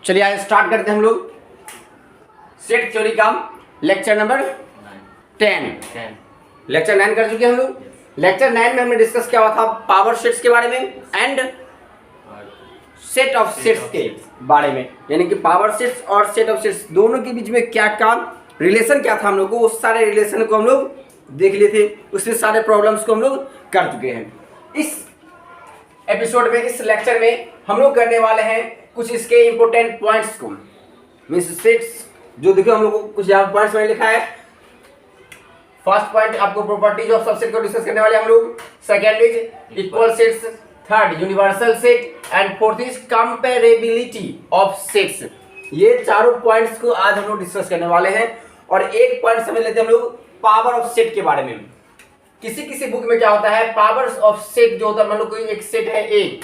चलिए आज स्टार्ट करते हैं हम लोग सेट थ्योरी का लेक्चर नंबर 10। लेक्चर 9 कर चुके हैं हम लोग। लेक्चर 9 में हमने डिस्कस किया हुआ था पावर सेट्स के बारे में एंड सेट ऑफ सेट्स के बारे में, यानी कि पावर सेट्स और सेट ऑफ सेट्स दोनों के बीच में क्या क्या रिलेशन क्या था हम लोग को, उस सारे रिलेशन को हम लोग देख लिए थे, उसमें सारे प्रॉब्लम्स को हम लोग कर चुके हैं। इस एपिसोड में, इस लेक्चर में हम लोग करने वाले हैं कुछ इसके इंपॉर्टेंट पॉइंट्स को, मींस सेट्स जो देखो हम लोग को कुछ यहाँ पॉइंट्स में लिखा है। फर्स्ट पॉइंट आपको प्रॉपर्टीज ऑफ सबसेट को डिस्कस करने वाले हम लोग, second is equal sets, third universal set and fourth is comparability of sets. ये चारों पॉइंट्स को आज हम लोग डिस्कस करने वाले हैं। और एक पॉइंट समझ लेते हैं हम लोग पावर ऑफ सेट के बारे में। किसी किसी बुक में क्या होता है, पावर्स ऑफ सेट जो होता है, मान लो कोई एक सेट है ए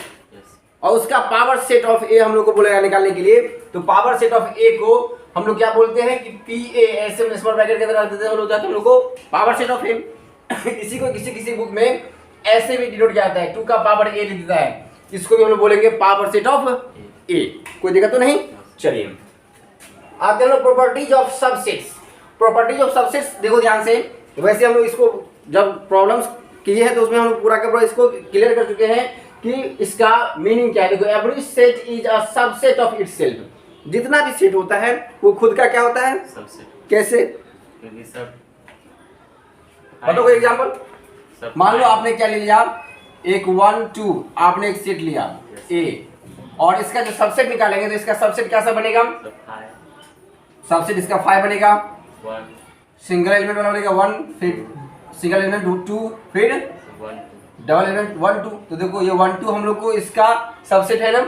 और उसका पावर सेट ऑफ ए हम लोग को बोलेगा निकालने के लिए, तो पावर सेट ऑफ ए को हम लोग क्या बोलते हैं कि पी ए, ऐसे स्मॉल ब्रैकेट के अंदर डाल देते हैं हम लोग को पावर सेट ऑफ ए। इसी को किसी बुक में ऐसे भी डिनोट किया जाता है, 2 का पावर ए लिख देता है, इसको भी हम लोग बोलेंगे पावर सेट ऑफ ए। कोई दिक्कत तो नहीं। चलिए आते हैं properties of subsets. Properties of subsets देखो ध्यान से, वैसे हम लोग इसको जब प्रॉब्लम्स किए हैं तो उसमें हम लोग पूरा का पूरा इसको क्लियर कर चुके हैं कि इसका मीनिंग क्या है। देखो every set is a subset of itself. जितना भी सेट होता है वो खुद का क्या होता है, सबसेट। कैसे बताओ कोई एग्जांपल। मान लो आपने क्या ले लिया, एक 1 2 आपने एक सेट लिया ए, और इसका जो सबसेट निकालेंगे तो इसका सबसेट कैसा बनेगा, सबसेट इसका 5 बनेगा, सिंगल एलिमेंट वाला बनेगा 1, फिर सिंगल एलिमेंट 2, फिर डबल एलिमेंट 1 2। तो देखो ये 1 2 हम लोग को इसका सबसेट है ना।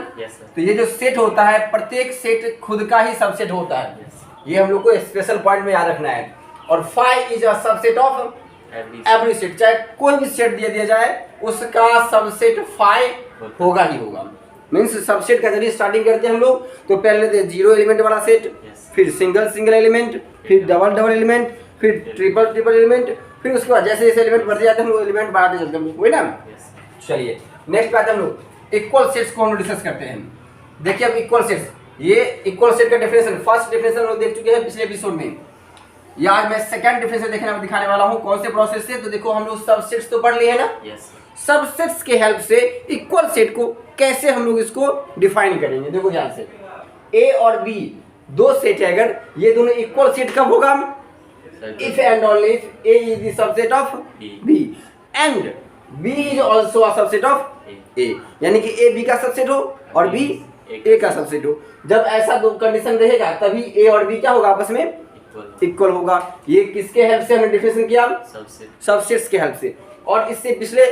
तो ये जो सेट होता है प्रत्येक सेट खुद का ही सबसेट होता है। ये हम लोग को स्पेशल पॉइंट में याद रखना है। और 5 is a subset of every set. चाहे कोई भी सेट दिया जाए उसका सबसेट 5 होगा ही होगा। मीन्स सबसेट का जरिए स्टार्टिंग करते हैं हम लोग, तो पहले लेते हैं 0 एलिमेंट वाला सेट, फिर सिंगल एलिमेंट, फिर डबल एलिमेंट, फिर ट्रिपल एलिमेंट, फिर उसके बाद जैसे जैसे एलिमेंट बढ़ते जाते हैं हम लोग एलिमेंट बढ़ाते चलते हैं, वही ना। चलिए नेक्स्ट बात हम लोग इक्वल सेट्स को हम लोग डिस्कस करते हैं। देखिए अब इक्वल सेट्स, ये इक्वल सेट का डेफिनेशन, फर्स्ट डेफिनेशन हम लोग देख चुके हैं पिछले एपिसोड में। या आज मैं सेकंड डेफिनेशन दिखाने वाला हूँ। कौन से प्रोसेस से, तो देखो हम लोग सबसेट्स तो पढ़ लिए है ना। सबसेट्स के हेल्प से इक्वल सेट को कैसे हम लोग इसको डिफाइन करेंगे। देखो ध्यान से, ए और बी दो सेट है, अगर ये दोनों इक्वल सेट कब होगा, if and only if A is the subset of B and B is also a subset of A, यानी कि A B का सबसेट हो और B A का सबसेट हो। जब ऐसा दो कंडीशन रहेगा तभी A और B क्या होगा, आपस में इक्वल होगा। ये किसके हेल्प से हमने डिफिनेशन किया, सबसेट्स के हेल्प से। और इससे पिछले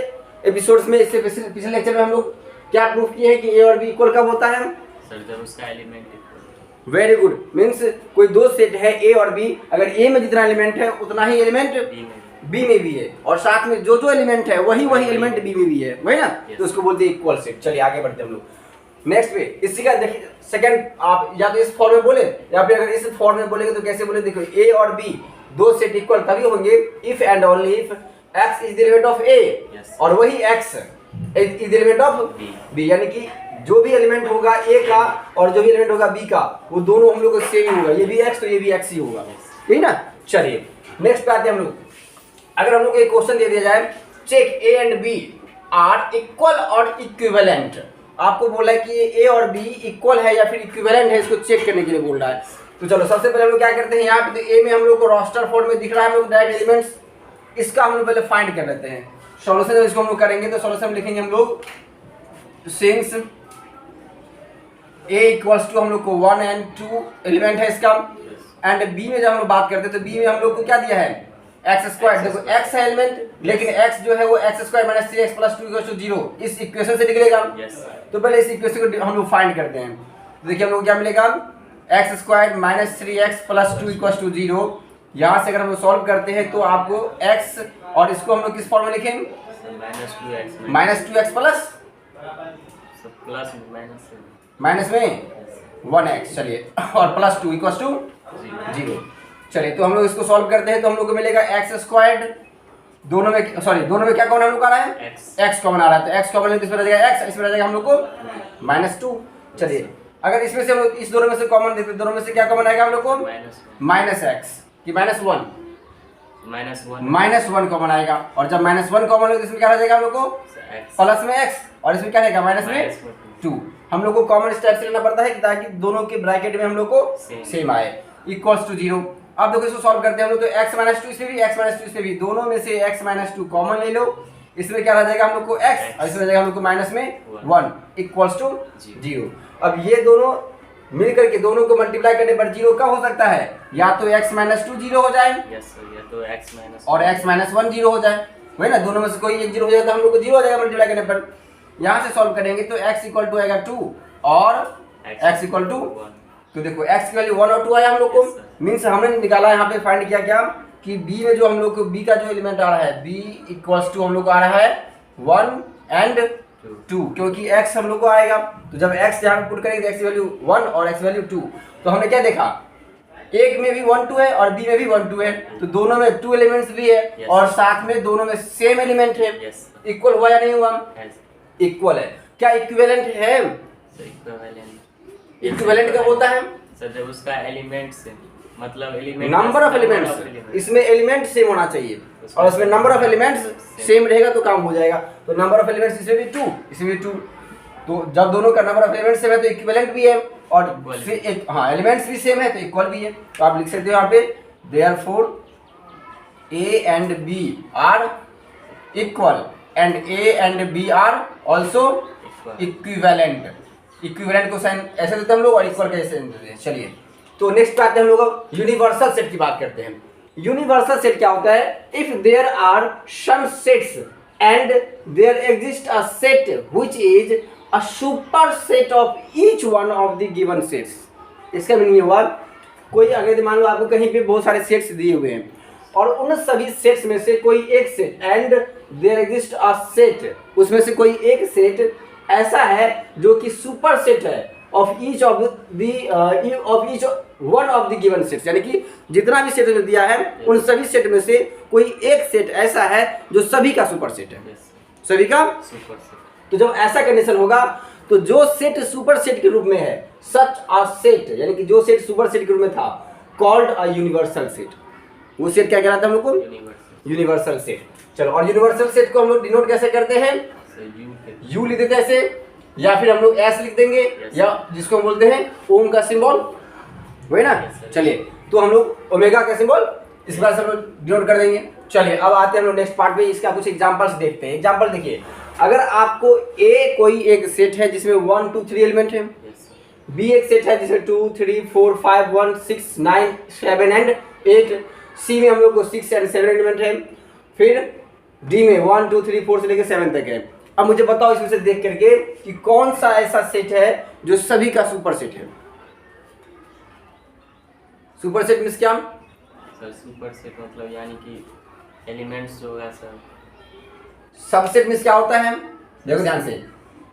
एपिसोड्स में, इससे पिछले लेक्चर में हम लोग क्या प्रूफ किए हैं कि A और B इक्वल कब होता है, जब उसका एलिमेंट। Very good. मीन्स कोई दो सेट है ए और बी, अगर ए में जितना एलिमेंट है उतना ही एलिमेंट बी में भी है, और साथ में जो एलिमेंट है वही एलिमेंट बी में भी है, वही ना। तो उसको बोलते हैं इक्वल सेट। चलिए आगे बढ़ते हैं हम लोग नेक्स्ट पे। इसी का देखिए सेकंड, आप या तो इस फॉर्म में बोले या फिर अगर इस फॉर्म में बोलेंगे तो कैसे बोले, देखो ए और बी दो सेट इक्वल तभी होंगे if and only if x is the element of A और वही x is the element of B, यानी कि जो भी एलिमेंट होगा ए का और जो भी एलिमेंट होगा बी का वो दोनों हम लोग को सेम होगा। ये भी एक्स तो ये भी एक्स ही होगा, ठीक ना। चलिए नेक्स्ट पे आते हैं हम लोग। अगर हम लोग को एक क्वेश्चन दे दिया जाए, check A and B are equal और इक्विवेलेंट। आपको बोला है कि ए और बी इक्वल है या फिर इक्विवेलेंट है, इसको चेक करने के लिए बोल रहा है। तो चलो सबसे पहले हम लोग क्या करते हैं, यहाँ पे तो ए में हम लोग को रोस्टर फॉर्म में दिख रहा है हम लोग डायरेक्ट एलिमेंट्स, इसका हम लोग पहले फाइंड कर लेते हैं। सॉल्यूशन जब इसको हम लोग करेंगे तो सॉल्यूशन लिखेंगे हम लोग सिंस A इक्वल्स टू हम लोग को 1 and 2 एलिमेंट है इसका, एंड B में जब हम लोग बात करते हैं तो B में हम लोग को क्या दिया है, एक्स स्क्वायर। देखो x है एलिमेंट, लेकिन x जो है वो x square minus 3x plus 2 equals to 0 इस इक्वेशन से निकलेगा। तो पहले इस इक्वेशन को हम लोग फाइंड करते हैं। तो देखिए हम लोग क्या मिलेगा, x square minus 3x plus 2 equals to 0। यहाँ से अगर हम लोग सॉल्व करते हैं तो आपको x और इसको हम लोग किस फॉर्म में लिखेंगे, माइनस 2x प्लस माइनस में 1x, चलिए, और प्लस 2 इक्वल्स टू 0। चलिए तो हम लोग इसको सॉल्व करते हैं तो हम लोग को मिलेगा एक्स स्क्वायर्ड, दोनों में क्या कॉमन हम लोग आ रहा है, x कॉमन आ रहा है। तो x कॉमन किस पर आ जाएगा, x, इसमें आ जाएगा हम लोग को -2। चलिए अगर इसमें से हम लोग इस दोनों में से कॉमन देखते, दोनों में से क्या कॉमन आएगा हम लोग को? माइनस एक्स कि -1 -1 कॉमन आएगा। और जब -1 कॉमन होगा तो इसमें क्या आ जाएगा हम लोग को? प्लस में x, और इसमें क्या रहेगा माइनस में 2। हम लोग को कॉमन स्टेप से लेना पड़ता है ताकि दोनों के ब्रैकेट में हम लोग को सेम आए, इक्वल्स टू 0। अब देखो इसको सॉल्व करते हैं हम लोग, तो x -2 इसमें भी, x -2 इसमें भी, दोनों में से x -2 कॉमन ले लो। इसमें क्या रह जाएगा हम लोग को x, और इसमें जाएगा हम लोग को -1 इक्वल्स टू 0। अब ये दोनों मिलकर के दोनों को मल्टीप्लाई करने पर 0 कब हो सकता है? या तो x -2 0 हो जाए, या तो x और x -1 0 हो जाए, वही ना, दोनों में से कोई एक 0 हो जाए तो हम लोग को 0 हो जाएगा मल्टीप्लाई करने पर। यहाँ से सॉल्व करेंगे तो x इक्वल टू आएगा 2 और x इक्वल टू, तो देखो x की वैल्यू 1 और 2 आया हम लोग को, मीन्स हमने निकाला यहाँ पे फाइंड किया क्या कि b में जो हम लोग को b का जो एलिमेंट आ रहा है b इक्वल्स टू हम लोग को आ रहा है 1 एंड 2, क्योंकि x हम लोग को आएगा, तो जब x यहाँ पे पुट करेंगे तो x की वैल्यू 1 और x वैल्यू 2, तो हमने क्या देखा, एक में भी 1 2 है और b में भी 1 2 है, तो दोनों में 2 एलिमेंट्स भी है और साथ में दोनों में सेम एलिमेंट है। इक्वल हुआ या नहीं हुआ? इक्वल है। क्या इक्विवेलेंट है? इक्विवेलेंट कब होता है? सर जब उसका एलिमेंट्स मतलब नंबर ऑफ एलिमेंट्स, इसमें एलिमेंट सेम होना चाहिए और उसमें नंबर ऑफ एलिमेंट्स सेम रहेगा तो काम हो जाएगा। तो नंबर ऑफ एलिमेंट्स इसमें भी 2, इसमें भी 2, तो जब दोनों का नंबर ऑफ एलिमेंट्स सेम है तो इक्विवेलेंट भी है और फिर एक एलिमेंट्स भी सेम है तो इक्वल भी है। तो आप लिख सकते हो यहाँ पे therefore A and B are equal and A and B are also equivalent. Equivalent को साइन ऐसे देते हम लोग और इक्वल कैसे देते हैं। चलिए तो नेक्स्ट आते हैं हम लोग यूनिवर्सल सेट की बात करते हैं। यूनिवर्सल सेट क्या होता है? If there are some sets and there exist a set which is a super set of each one of the given sets. इसका मीनिंग ये हुआ, कोई अगर मान लो आपको कहीं पे बहुत सारे सेट्स दिए हुए हैं और उन सभी सेट्स में से कोई एक set and there exist a set, उसमें से कोई एक सेट ऐसा है जो कि सुपर सेट है of each of each one of the given sets, यानी कि जितना भी सेट में दिया है उन सभी सेट में से कोई एक सेट ऐसा है जो सभी का सुपर सेट है, सभी का सुपर सेट। तो जब ऐसा कंडीशन होगा तो जो सेट सुपर सेट के रूप में है, सच अ सेट, यानी कि जो सेट सुपर सेट के रूप में था, कॉल्ड अ यूनिवर्सल सेट, वो सेट क्या कहलाता है हम लोग को? Universal set. चलो, और यूनिवर्सल सेट को हम लोग डिनोट कैसे करते हैं? यू लिख देते हैं ऐसे, या फिर हम लोग एस लिख देंगे, या जिसको हम बोलते हैं ओम का सिंबल, वही ना। चलिए तो हम लोग ओमेगा का सिंबल इस बार से हम लोग डिनोट कर देंगे। चलिए अब आते हैं हम लोग नेक्स्ट पार्ट में, इसका कुछ एग्जांपल्स देखते हैं। एग्जांपल देखिए, अगर आपको ए कोई एक सेट है जिसमें 1 2 3 एलिमेंट है, बी एक सेट है जिसमें 2 3 4 5 1 6 9 7 एंड 8, सी में हम लोग को 6 एंड 7 एलिमेंट है, फिर डी में 1 2 3 4 से लेकर 7 तक है। अब मुझे बताओ इसमें से देख करके कि कौन सा ऐसा सेट है जो सभी का सुपर सेट है। सुपर सेट मींस क्या सर? सुपर सेट मतलब यानी कि एलिमेंट्स होगा सर। सबसेट मींस क्या होता है? देखो ध्यान से,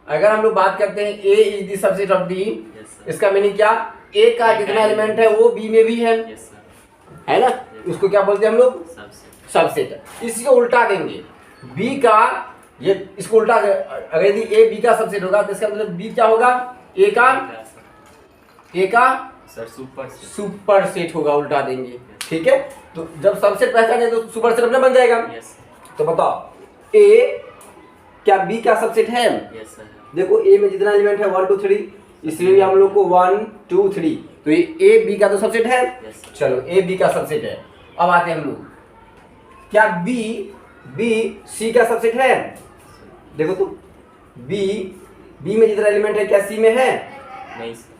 अगर हम लोग बात करते हैं A is the subset of B, इसका मीनिंग क्या? ए का जितना एलिमेंट है वो बी में भी है, है ना, उसको क्या बोलते हैं हम लोग? सबसेट। इसको उल्टा देंगे, बी का ये, इसको उल्टा अगर यदि ए बी का सबसेट होगा तो इसका मतलब बी क्या होगा? ए का सर सुपर सेट होगा, उल्टा देंगे, ठीक है। तो जब सबसेट पहचाने तो सुपर सेट अपने बन जाएगा। तो बताओ ए क्या बी का सबसेट है? देखो ए में जितना एलिमेंट है 1 2 3, इसमें भी हम लोग को 1 2 3, तो ये ए बी का तो सबसेट है। चलो ए बी का सबसेट है। अब आते हैं हम लोग, क्या बी सी का सबसेट है? देखो तो बी में जितना एलिमेंट है क्या सी में है?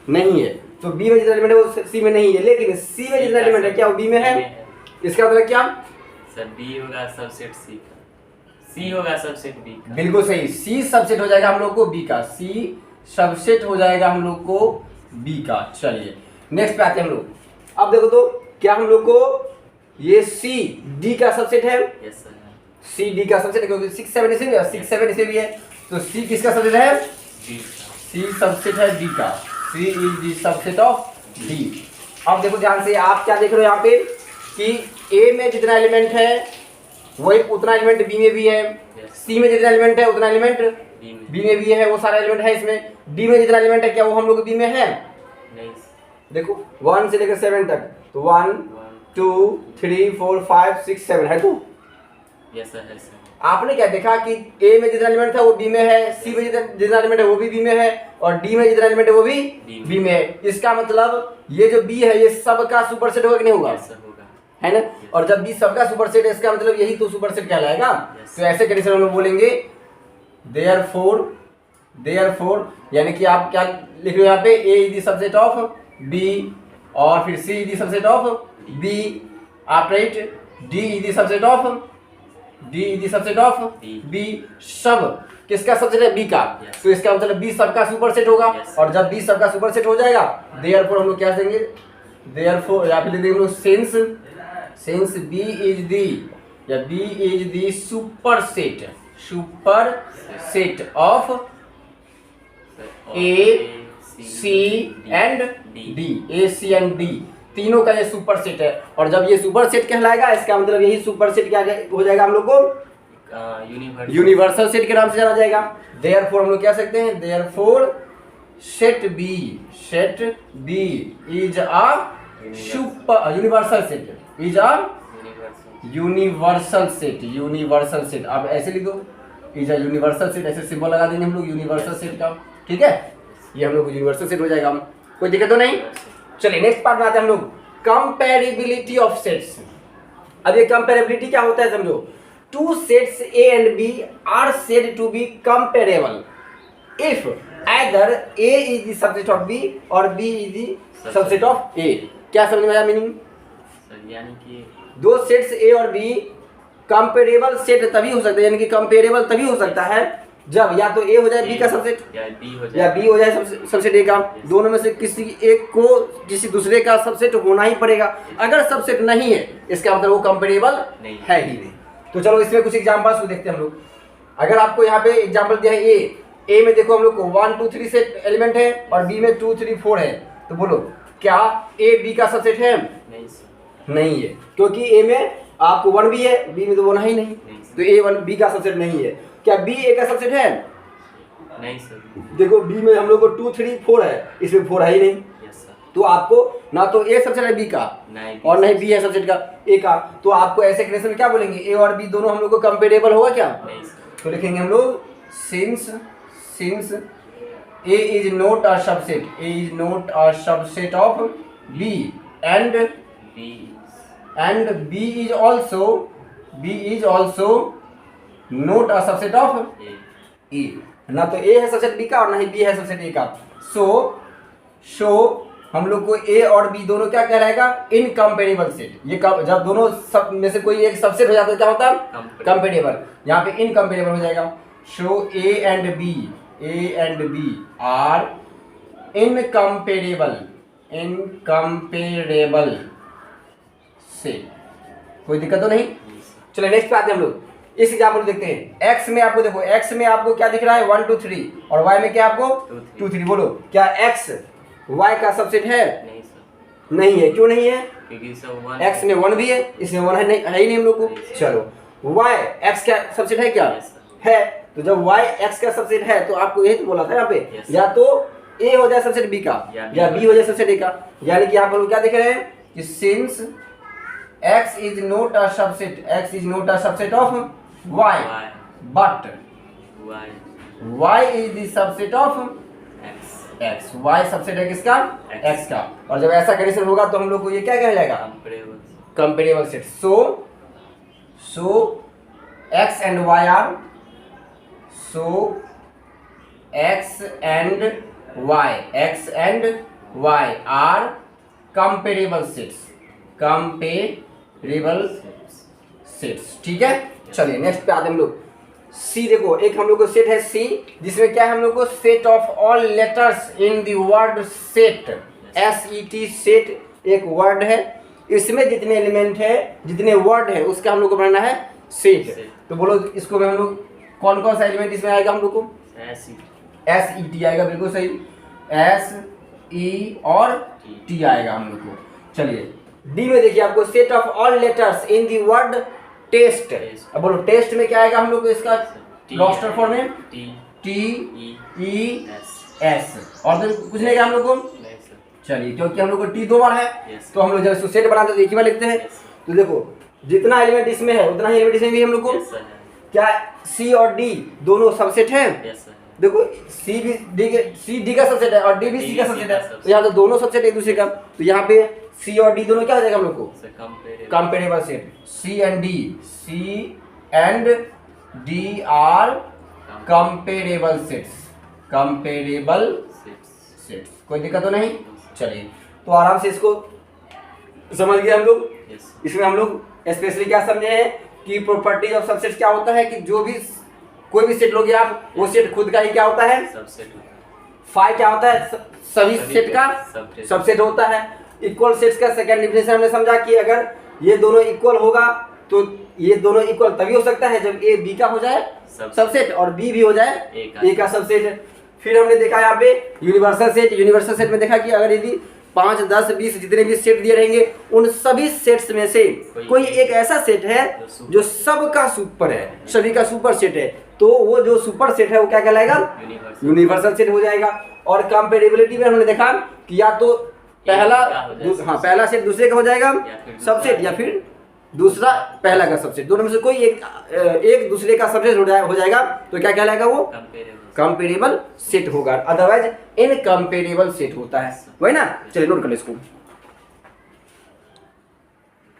नहीं है। तो बी में जितना एलिमेंट है वो सी में नहीं है, लेकिन सी में जितना एलिमेंट है क्या वो बी में है? इसका मतलब क्या सर? बी होगा सबसेट सी का, सी होगा सबसेट बी का। बिल्कुल सही, सी सबसेट हो जाएगा हम लोग को बी का, सी सबसेट हो जाएगा हम लोग को बी का। चलिए नेक्स्ट पे आते हैं हम लोग। अब देखो तो क्या हम लोग को ये सी डी का सबसेट है? Yes sir. सी डी का सबसेट है क्योंकि 6 7 इसे भी है, 6 7 इसे भी है, तो सी किसका सबसेट है? सी सबसेट है डी का, C is the subset of D. अब देखो ध्यान से, आप क्या देख रहे हो यहाँ पे कि ए में जितना एलिमेंट है वही उतना एलिमेंट बी में भी है, सी में जितना एलिमेंट है उतना एलिमेंट बी में बी में भी है, वो सारा एलिमेंट है इसमें। डी में जितना एलिमेंट है क्या वो हम लोग बी में है? नहीं देखो 1 से लेकर 7 तक, तो 1 2 3 4 5 6 7 है। तो यस सर है सर। आपने क्या देखा कि ए में जितना एलिमेंट था वो बी में है, सी में जितना एलिमेंट है वो भी बी में है, और डी में जितना एलिमेंट है वो भी बी में है। इसका मतलब ये जो बी है ये सबका सुपरसेट होगा कि नहीं होगा? यस सर होगा। है ना? और जब बी सबका सुपरसेट है इसका मतलब यही तो सुपरसेट कहलाएगा। तो ऐसे कंडीशन में बोलेंगे देयरफॉर, यानी कि आप क्या लिख रहे हो यहाँ पे, A is the subset of B, और फिर C is the subset of B, आप right, D is the subset of B, सब किसका सबसेट है? बी का। तो इसका मतलब बी सबका सुपरसेट होगा, और जब बी सबका सुपरसेट हो जाएगा देयरफॉर हम लोग क्या देंगे, देयरफॉर या फिर लिख देंगे सिंस बी इज दी, या B is D superset of A C and D, A C and D तीनों का ये सुपरसेट है। और जब ये सुपरसेट कहलाएगा इसका मतलब यही सुपरसेट क्या हो जाएगा हम लोग को, यूनिवर्सल सेट के नाम से जाना जाएगा। देयरफॉर हम लोग क्या सकते हैं, therefore set B is a universal set, is a universal set. आप ऐसे लिख दो, इज अ यूनिवर्सल सेट, ऐसे सिंबल लगा देंगे हम लोग यूनिवर्सल सेट का, ठीक है? ये हम लोग को यूनिवर्सल सेट हो जाएगा। हम कोई दिक्कत तो नहीं? चलिए नेक्स्ट पार्ट में आते हैं हम लोग, कंपैरेबिलिटी ऑफ सेट्स। अब ये कंपैरेबिलिटी क्या होता है समझो, two sets A and B are said to be comparable if either A is the subset of B और B is the subset of A। क्या समझ में आया मीनिंग? यानी कि दो सेट्स A और B कंपेरेबल सेट तभी हो सकता है, यानी कि कंपेरेबल तभी हो सकता है जब या तो A हो जाए B का सबसेट, या B हो जाए सबसेट A का। दोनों में से किसी एक को किसी दूसरे का सबसेट होना ही पड़ेगा। अगर सबसेट नहीं है इसका मतलब वो कंपेरेबल है ही नहीं। तो चलो इसमें कुछ एग्जांपल्स को देखते हैं हम लोग। अगर आपको यहाँ पे एग्जांपल दिया है ए में देखो हम लोग को 1 2 3 से एलिमेंट है और बी में 2 3 4 है, तो बोलो क्या ए बी का सबसेट है? नहीं है, क्योंकि ए में आपको 1 भी है, बी में तो 1 है ही नहीं, तो ए 1 बी का सबसेट नहीं है। क्या बी ए का सबसेट है? नहीं सर। देखो बी में हम लोग को 2 3 4 है, इसमें 4 है ही नहीं। तो आपको ना तो ए सबसेट है बी का और नहीं बी है सबसेट का ए का, तो आपको ऐसे केस में क्या बोलेंगे, ए और बी दोनों हम लोग को कंपेरेबल होगा क्या? तो लिखेंगे हम लोग since A is not a subset of B and B is also not a subset of A। ना तो A है सबसेट B का और ना ही B है सबसेट A का। सो हम लोग को A और B दोनों क्या कहलाएगा, इनकम्पेरेबल सेट। ये जब दोनों सब में से कोई एक सबसेट हो जाता है क्या होता है? कंपेरेबल। यहाँ पे इनकम्पेरेबल हो जाएगा। So A and B are incomparable set. कोई दिक्कत तो नहीं? चलिए नेक्स्ट पे आते हैं हम लोग। इस एग्जाम्पल देखते हैं। x में आपको देखो, x में आपको क्या दिख रहा है 1 2 3 और y में क्या आपको 2 3। बोलो क्या x y का सबसेट है? नहीं है। क्यों नहीं है? क्योंकि x में 1 भी है, इसमें 1 है ही नहीं हम लोग को। चलो y x का सबसेट है क्या? है। तो जब y x का सबसेट है तो आपको यही तो बोला था यहाँ पे, या तो a हो जाए सबसेट b का या b हो जाए सबसेट a का। यानी कि यहाँ पर क्या देख रहे हैं कि since x is not a subset of y but y is the subset of x। y subset है किसका? x का। और जब ऐसा कंडीशन होगा तो हम लोग को ये क्या कहलाएगा? Comparable set. So x and y are are comparable sets। ठीक है, चलिए नेक्स्ट पे आते हैं हम लोग। सी देखो, एक हम लोग को सेट है सी, जिसमें क्या है हम लोग को set of all letters in the word set. SET set एक वर्ड है, इसमें जितने एलिमेंट है जितने वर्ड है उसका हम लोग को बनाना है सेट। तो बोलो इसको में हम लोग कौन कौन सा एलिमेंट इसमें आएगा हम लोग को? SET आएगा, बिल्कुल सही। SE और T आएगा हम लोग को। चलिए डी में देखिए आपको set of all letters in the word test. अब बोलो टेस्ट में क्या आएगा हम लोग को? इसका रोस्टर फॉर्म में T E S S और तो कुछ नहीं क्या हम लोग को। नहीं सर। चलिए क्योंकि हम लोग को टी 2 बार है Yes, तो हम लोग जब इसको सेट बनाते हैं तो एक ही बार लिखते हैं। Yes, तो देखो जितना एलिमेंट इसमें है उतना ही एलिमेंट इसमें भी हम लोग को। yes सर है। क्या C और D दोनों सबसेट है? Yes सर है। देखो C भी D का सबसेट है और D भी C का सबसेट है, तो यहाँ तो दोनों सबसेट एक दूसरे का, तो यहाँ पे C और D दोनों क्या हो जाएगा हम लोग को? Sir comparable. Comparable set. C and D are comparable sets. Comparable sets, कोई दिक्कत तो नहीं? चलिए तो आराम से इसको समझ गए हम लोग। Yes, इसमें हम लोग स्पेशली क्या समझे हैं कि प्रॉपर्टीज ऑफ सबसेट क्या होता है कि जो भी कोई भी सेट लोगे आप वो सेट खुद का ही क्या होता है? सबसेट होता है। फाई क्या होता है? सभी सेट का सबसेट। सबसेट होता है। इक्वल सेट्स का सेकंड डिफिनेशन हमने समझा कि अगर ये दोनों इक्वल होगा तो ये दोनों इक्वल तभी हो सकता है जब ए बी का हो जाए सबसेट और बी भी हो जाए ए का सबसेट। फिर हमने देखा यहाँ पे यूनिवर्सल सेट। यूनिवर्सल सेट में देखा कि अगर यदि 5, 10, 20 जितने भी सेट दिए रहेंगे उन सभी सेट्स में से कोई एक ऐसा सेट है जो सबका सुपर है, सभी का सुपर सेट है, तो वो जो सुपर सेट है वो क्या कहलाएगा? यूनिवर्सल सेट हो जाएगा। और कंपेरेबिलिटी में हमने देखा कि या तो पहला सेट दूसरे का हो जाएगा सबसेट या फिर दूसरा पहला का सबसेट, दोनों में से कोई एक दूसरे का सबसेट हो जाएगा तो क्या कहलाएगा? वो कंपेरेबल सेट होगा, अदरवाइज इनकंपेरेबल सेट होता है, वही ना। चलिए नोट कर लो इसको।